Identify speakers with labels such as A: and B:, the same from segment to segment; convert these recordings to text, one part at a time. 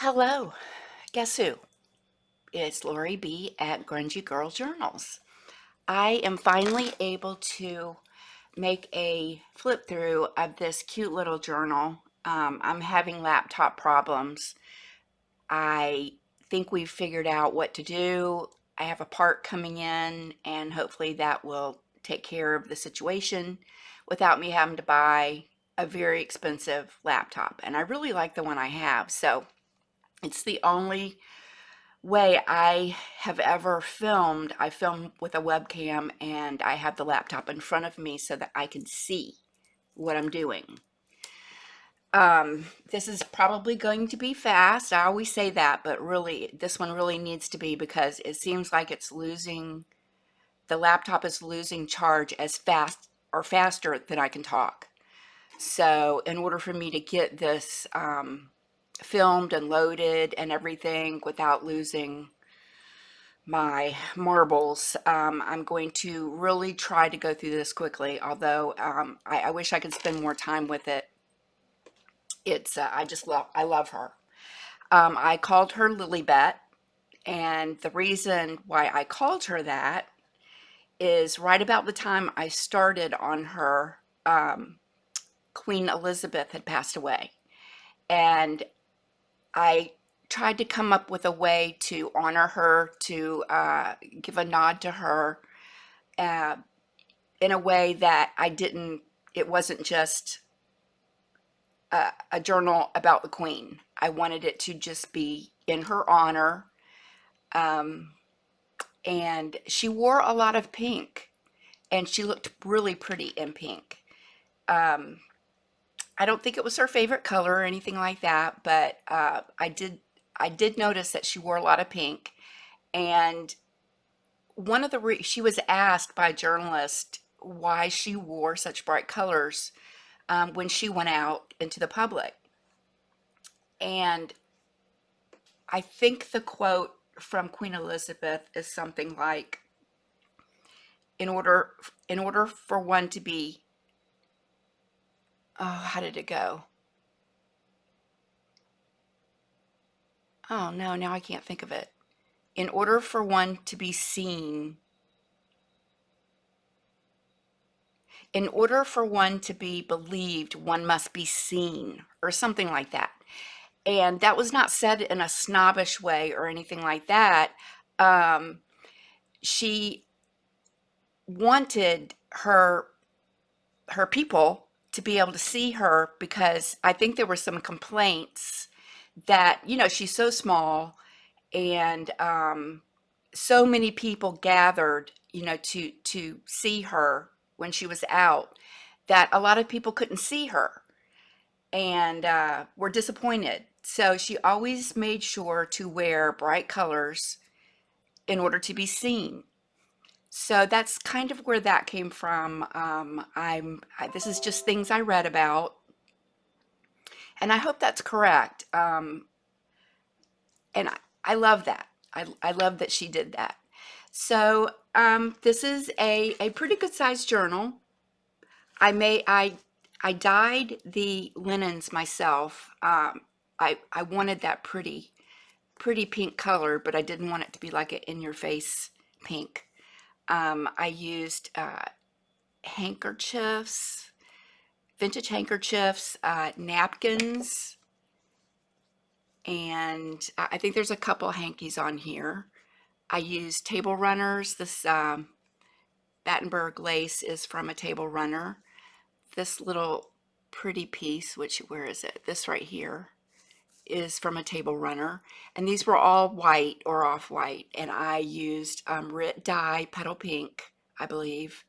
A: Hello, guess who? It's Lori B at Grungy Girl Journals. I am finally able to make a flip through of this cute little journal. I'm having laptop problems. I think we've figured out what to do. I have a part coming in, and hopefully that will take care of the situation without me having to buy a very expensive laptop. And I really like the one I have. So it's the only way I have ever filmed. I film with a webcam and I have the laptop in front of me so that I can see what I'm doing. This is probably going to be fast. I always say that, but really, this one really needs to be because it seems like the laptop is losing charge as fast or faster than I can talk. So, in order for me to get this filmed and loaded and everything without losing my marbles, I'm going to really try to go through this quickly, although I wish I could spend more time with it. I love her. I called her Lilibet, and the reason why I called her that is right about the time I started on her, Queen Elizabeth had passed away, and I tried to come up with a way to honor her, to give a nod to her, uh, in a way that it wasn't just a journal about the Queen. I wanted it to just be in her honor. Um, and she wore a lot of pink, and she looked really pretty in pink. Um, I don't think it was her favorite color or anything like that, but I did notice that she wore a lot of pink. And she was asked by a journalist why she wore such bright colors when she went out into the public. And I think the quote from Queen Elizabeth is something like, in order in order for one to be, oh, how did it go? Oh no, now I can't think of it. In order for one to be seen, in order for one to be believed, one must be seen, or something like that. And that was not said in a snobbish way or anything like that. Um, she wanted her people to be able to see her, because I think there were some complaints that, she's so small, and so many people gathered, to see her when she was out, that a lot of people couldn't see her and were disappointed. So she always made sure to wear bright colors in order to be seen. So that's kind of where that came from. This is just things I read about, and I hope that's correct. And I love that. I love that she did that. So this is a pretty good sized journal. I dyed the linens myself. I wanted that pretty pink color, but I didn't want it to be like an in your face pink. I used handkerchiefs, vintage handkerchiefs, napkins, and I think there's a couple hankies on here. I used table runners. This Battenberg lace is from a table runner. This little pretty piece, where is it? This right here is from a table runner. And these were all white or off-white. And I used Rit dye, petal pink, I believe,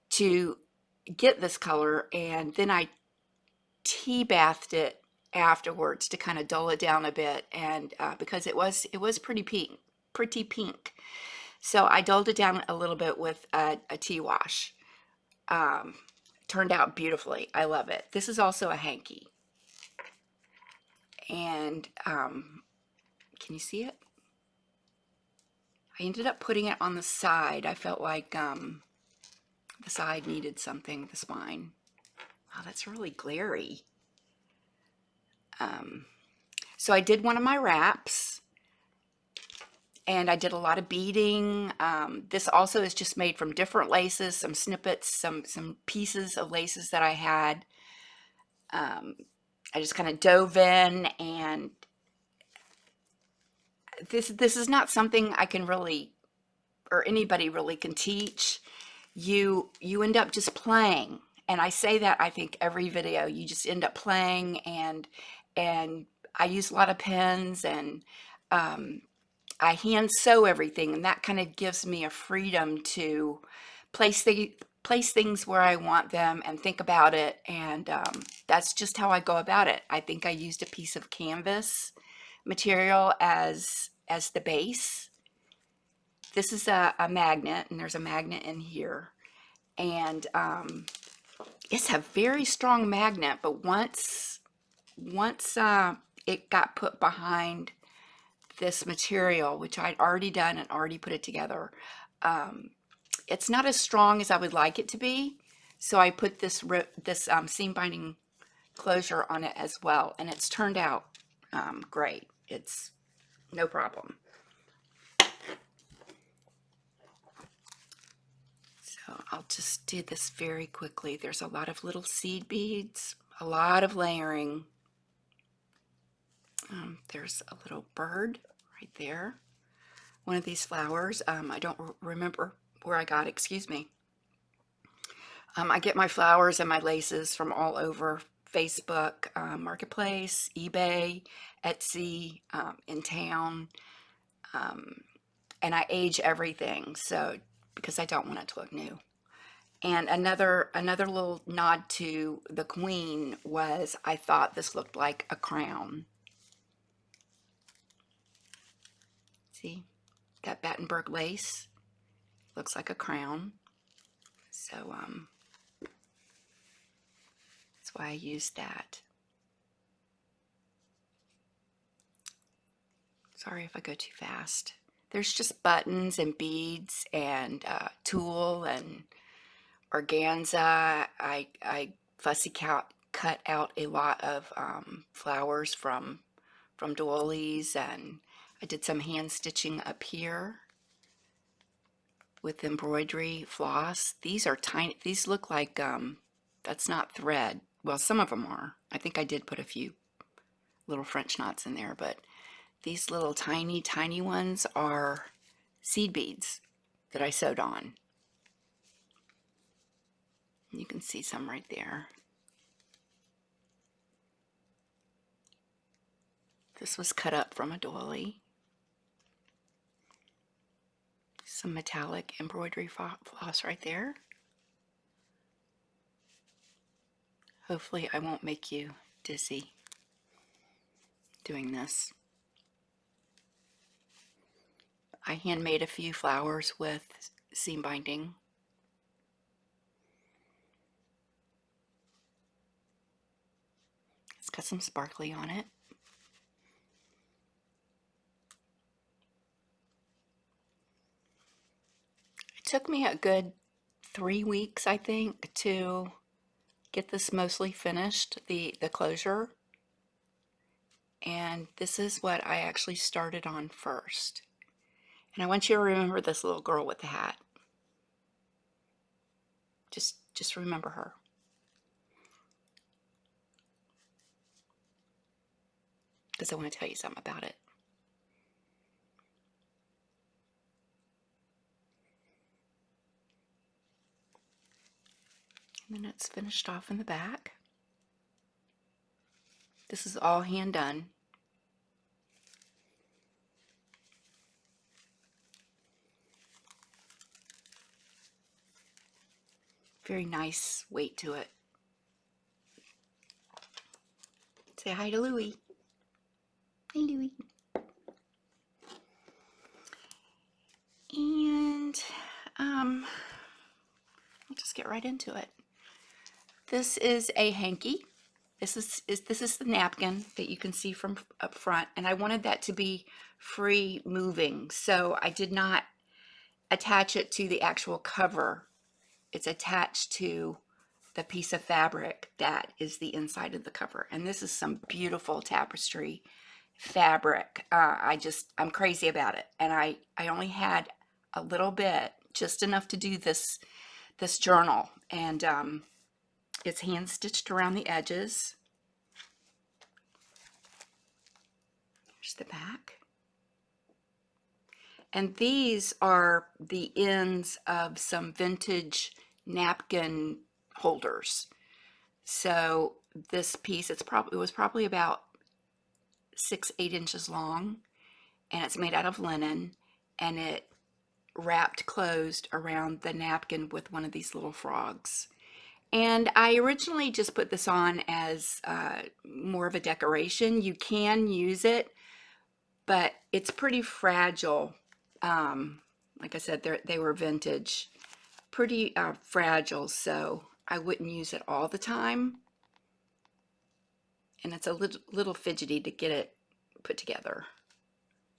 A: to get this color. And then I tea bathed it afterwards to kind of dull it down a bit. And because it was pretty pink. So I dulled it down a little bit with a tea wash. Um, Turned out beautifully. I love it. This is also a hanky. And can you see it? I ended up putting it on the side. I felt like the side needed something, the spine. Wow, that's really glary. Um, So I did one of my wraps, and I did a lot of beading. This also is just made from different laces, some snippets, some pieces of laces that I had. Um, I just kind of dove in, and this is not something I can really, or anybody really can teach. You end up just playing, and I say that I think every video you just end up playing, and I use a lot of pens, and um, I hand sew everything, and that kind of gives me a freedom to place the place things where I want them and think about it, and that's just how I go about it. I think I used a piece of canvas material as the base. This is a magnet, and there's a magnet in here, and it's a very strong magnet. But once it got put behind this material, which I'd already done and already put it together, um, it's not as strong as I would like it to be. So I put this seam binding closure on it as well, and it's turned out great. It's no problem. So I'll just do this very quickly. There's a lot of little seed beads, a lot of layering. There's a little bird right there. One of these flowers. I don't remember where I got it, excuse me. I get my flowers and my laces from all over Facebook, Marketplace, eBay, Etsy, in town, and I age everything, so because I don't want it to look new. And another little nod to the queen was I thought this looked like a crown. See, that Battenberg lace looks like a crown. So that's why I used that. Sorry if I go too fast. There's just buttons and beads and tulle and organza. I fussy cut out a lot of flowers from doilies, and I did some hand stitching up here with embroidery floss. These are tiny. These look like that's not thread. Well, some of them are. I think I did put a few little French knots in there, but these little tiny ones are seed beads that I sewed on. You can see some right there. This was cut up from a doily. Some metallic embroidery floss right there. Hopefully I won't make you dizzy doing this. I handmade a few flowers with seam binding. It's got some sparkly on it. It took me a good 3 weeks, I think, to get this mostly finished, the closure. And this is what I actually started on first. And I want you to remember this little girl with the hat. Just remember her. Because I want to tell you something about it. And then it's finished off in the back. This is all hand done. Very nice weight to it. Say hi to Louie. Hey, Louie. And I'll just get right into it. This is a hanky. This is the napkin that you can see from up front, and I wanted that to be free moving, so I did not attach it to the actual cover. It's attached to the piece of fabric that is the inside of the cover. And this is some beautiful tapestry fabric. I'm crazy about it. And I only had a little bit, just enough to do this journal. And it's hand stitched around the edges. Here's the back. And these are the ends of some vintage napkin holders. So this piece, it was probably about 6-8 inches long, and it's made out of linen, and it wrapped closed around the napkin with one of these little frogs. And I originally just put this on as more of a decoration. You can use it, but it's pretty fragile. Like I said, they were vintage, pretty fragile, so I wouldn't use it all the time. And it's a little fidgety to get it put together,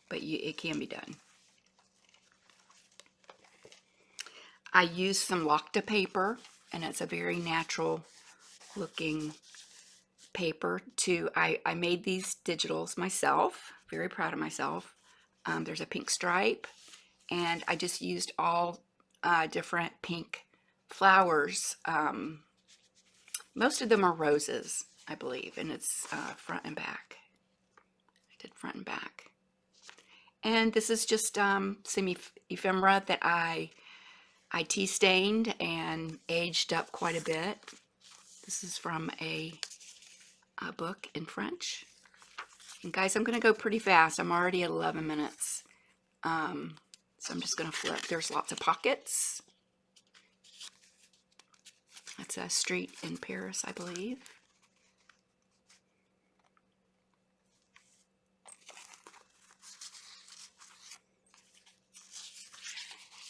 A: but it can be done. I used some Locta paper, and it's a very natural looking paper I made these digitals myself, very proud of myself. There's a pink stripe, and I just used all different pink flowers. Most of them are roses, I believe, and it's front and back. I did front and back. And this is just some ephemera that I tea stained and aged up quite a bit. This is from a book in French. And guys, I'm going to go pretty fast. I'm already at 11 minutes. So I'm just going to flip. There's lots of pockets. That's a street in Paris, I believe.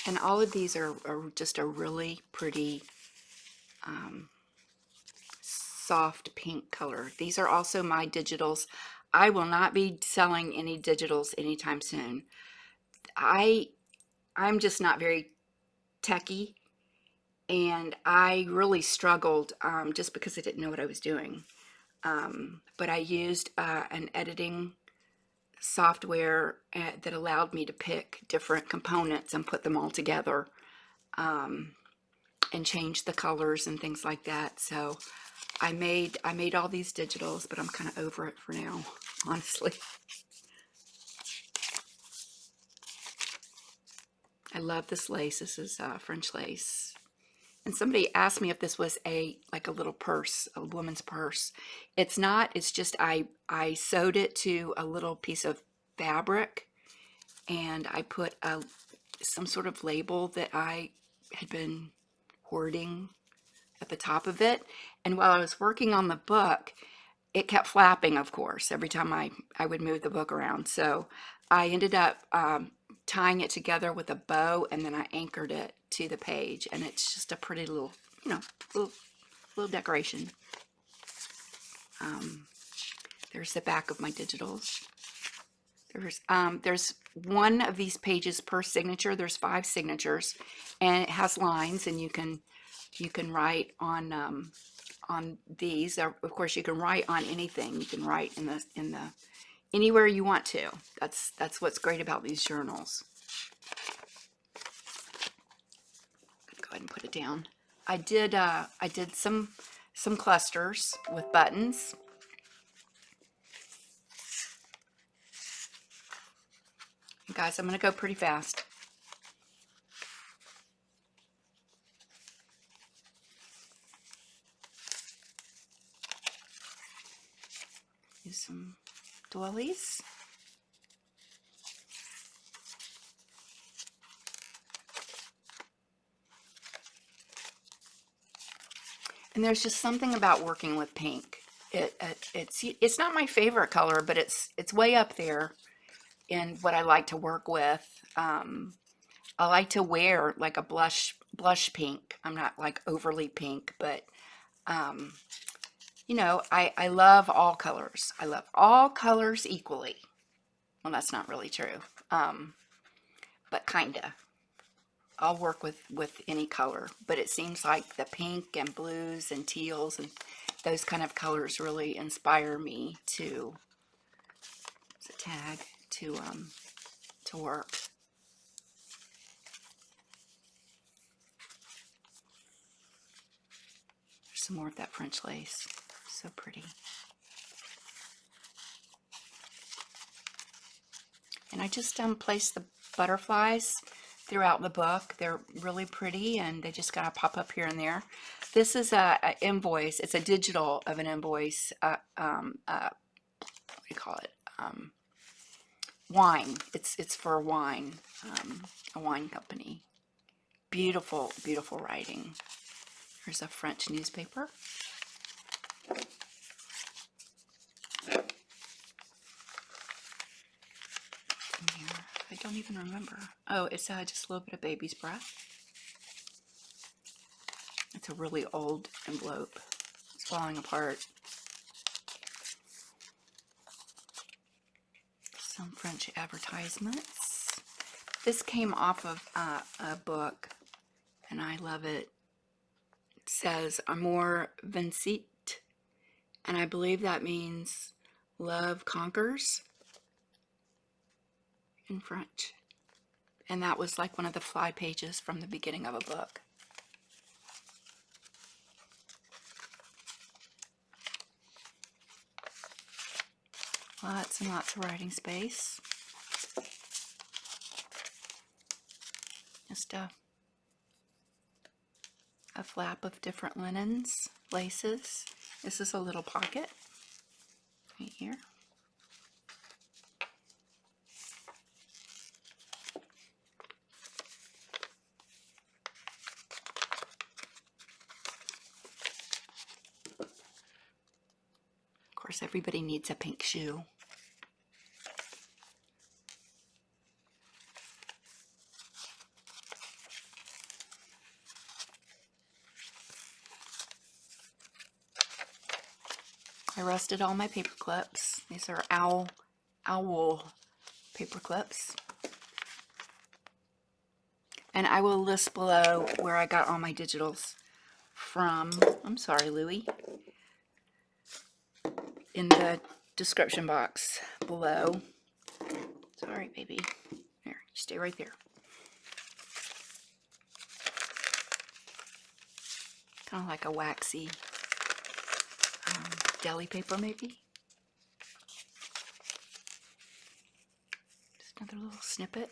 A: And all of these are just a really pretty soft pink color. These are also my digitals. I will not be selling any digitals anytime soon. I'm just not very techy, and I really struggled just because I didn't know what I was doing. But I used an editing software that allowed me to pick different components and put them all together, and change the colors and things like that. So I made all these digitals, but I'm kind of over it for now, honestly. I love this lace. This is French lace. And somebody asked me if this was like a little purse, a woman's purse. It's not. It's just I sewed it to a little piece of fabric, and I put some sort of label that I had been hoarding at the top of it. And while I was working on the book, it kept flapping, of course, every time I would move the book around. So I ended up tying it together with a bow, and then I anchored it to the page, and it's just a pretty little, little decoration. There's the back of my digitals. There's one of these pages per signature. There's 5 signatures, and it has lines, and you can write on these. Of course, you can write on anything. You can write in the anywhere you want to. That's what's great about these journals. Go ahead and put it down. I did some clusters with buttons. And guys, I'm going to go pretty fast. Use some doilies. And there's just something about working with pink. It's not my favorite color, but it's way up there in what I like to work with. I like to wear like a blush pink. I'm not like overly pink, but I love all colors. I love all colors equally. Well, that's not really true, but kinda. I'll work with any color, but it seems like the pink and blues and teals and those kind of colors really inspire me too. a tag to work. There's some more of that French lace. So pretty. And I just placed the butterflies throughout the book. They're really pretty, and they just gotta pop up here and there. This is a invoice. It's a digital of an invoice. What do you call it? Wine. It's for wine. A wine company. Beautiful, beautiful writing. Here's a French newspaper. I don't even remember. Oh, it's just a little bit of baby's breath. It's a really old envelope. It's falling apart. Some French advertisements. This came off of a book, and I love it. It says Amour vincit, and I believe that means love conquers in French. And that was like one of the fly pages from the beginning of a book. Lots and lots of writing space. Just a flap of different linens, laces. This is a little pocket right here. Of course, everybody needs a pink shoe. I rusted all my paper clips. These are owl paper clips. And I will list below where I got all my digitals from. I'm sorry, Louie. In the description box below. Sorry, baby. Here, you stay right there. Kind of like a waxy deli paper, maybe. Just another little snippet.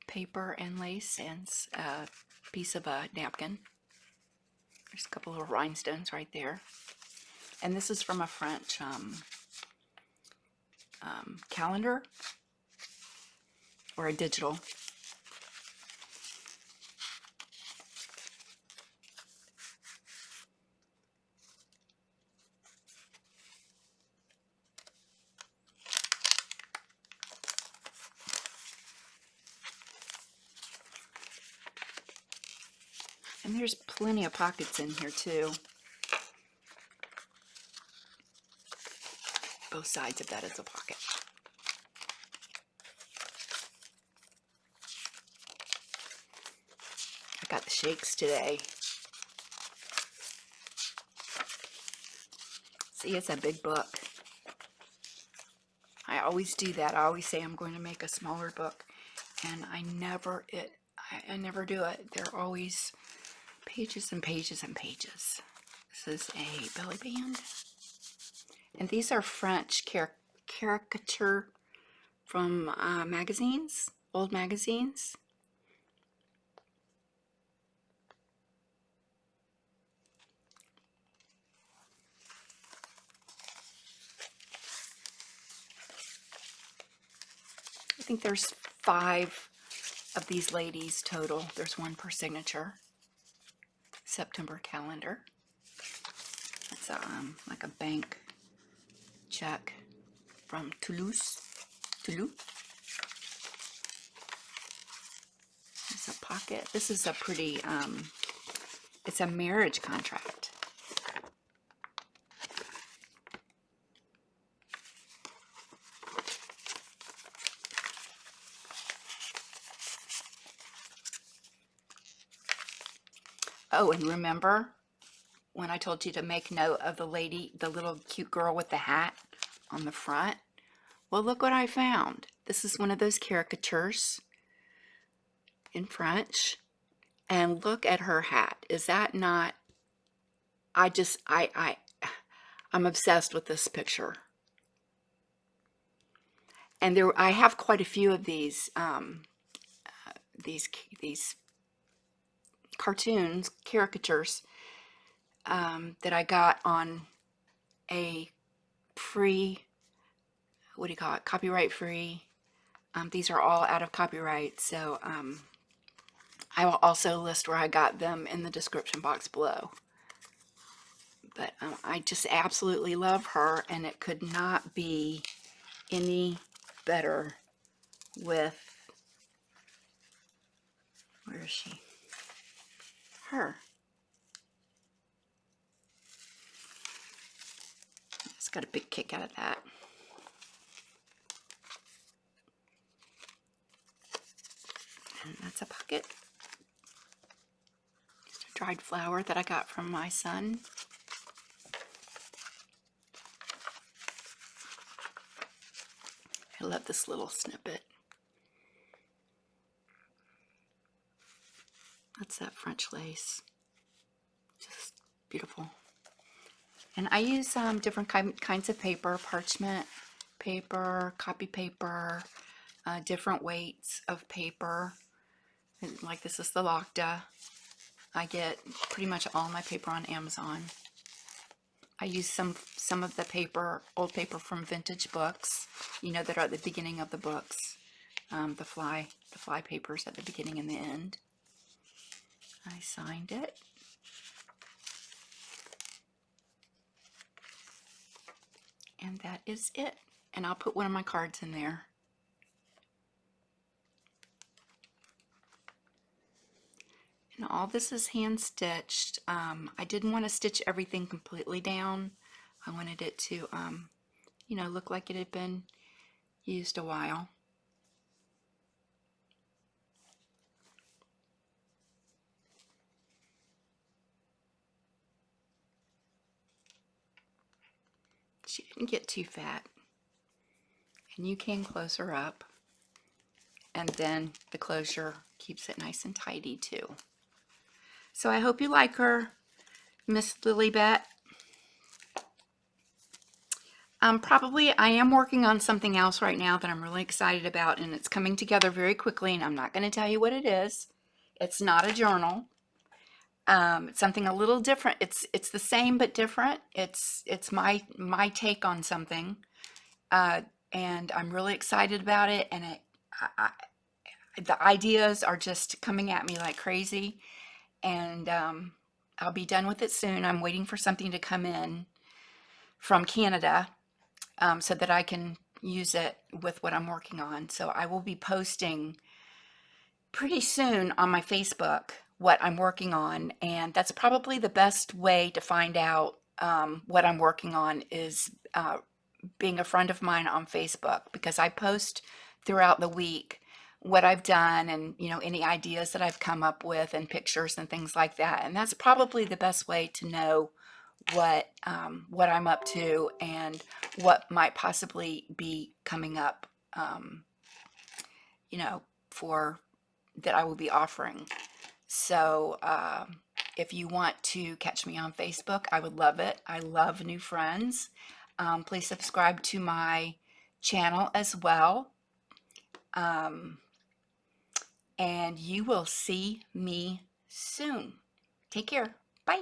A: Paper and lace and a piece of a napkin. There's a couple of rhinestones right there. And this is from a French calendar or a digital. And there's plenty of pockets in here too. Both sides of that is a pocket. I got the shakes today. See, it's a big book. I always do that. I always say I'm going to make a smaller book, and I never do it. They're always pages and pages and pages. This is a belly band. And these are French caricature from magazines, old magazines. I think there's 5 of these ladies total. There's one per signature. September calendar. It's like a bank check from Toulouse. It's a pocket. This is a pretty, it's a marriage contract. Oh, and remember when I told you to make note of the lady, the little cute girl with the hat on the front? Well, look what I found. This is one of those caricatures in French. And look at her hat. Is that not, I'm obsessed with this picture. And I have quite a few of these cartoons, caricatures, that I got on a free, what do you call it, copyright free. These are all out of copyright, so I will also list where I got them in the description box below. But I just absolutely love her, and it could not be any better with, where is she? Her. Just got a big kick out of that. And that's a pocket. Just a dried flower that I got from my son. I love this little snippet. That's that French lace. Just beautiful. And I use different kinds of paper, parchment paper, copy paper, different weights of paper. And like this is the Locta. I get pretty much all my paper on Amazon. I use some of the paper, old paper from vintage books, you know, that are at the beginning of the books. The fly papers at the beginning and the end. I signed it. And that is it. And I'll put one of my cards in there. And all this is hand stitched. I didn't want to stitch everything completely down. I wanted it to, you know, look like it had been used a while. She didn't get too fat. And you can close her up. And then the closure keeps it nice and tidy too. So I hope you like her, Miss Lilibet. Probably I am working on something else right now that I'm really excited about, and it's coming together very quickly, and I'm not going to tell you what it is. It's not a journal. It's something a little different. It's the same but different. It's my take on something, and I'm really excited about it. And the ideas are just coming at me like crazy, and I'll be done with it soon. I'm waiting for something to come in from Canada, so that I can use it with what I'm working on. So I will be posting pretty soon on my Facebook what I'm working on, and that's probably the best way to find out what I'm working on is being a friend of mine on Facebook, because I post throughout the week what I've done and, you know, any ideas that I've come up with and pictures and things like that. And that's probably the best way to know what I'm up to and what might possibly be coming up, you know, for that I will be offering. So if you want to catch me on Facebook, I would love it. I love new friends. Please subscribe to my channel as well. And you will see me soon. Take care. Bye.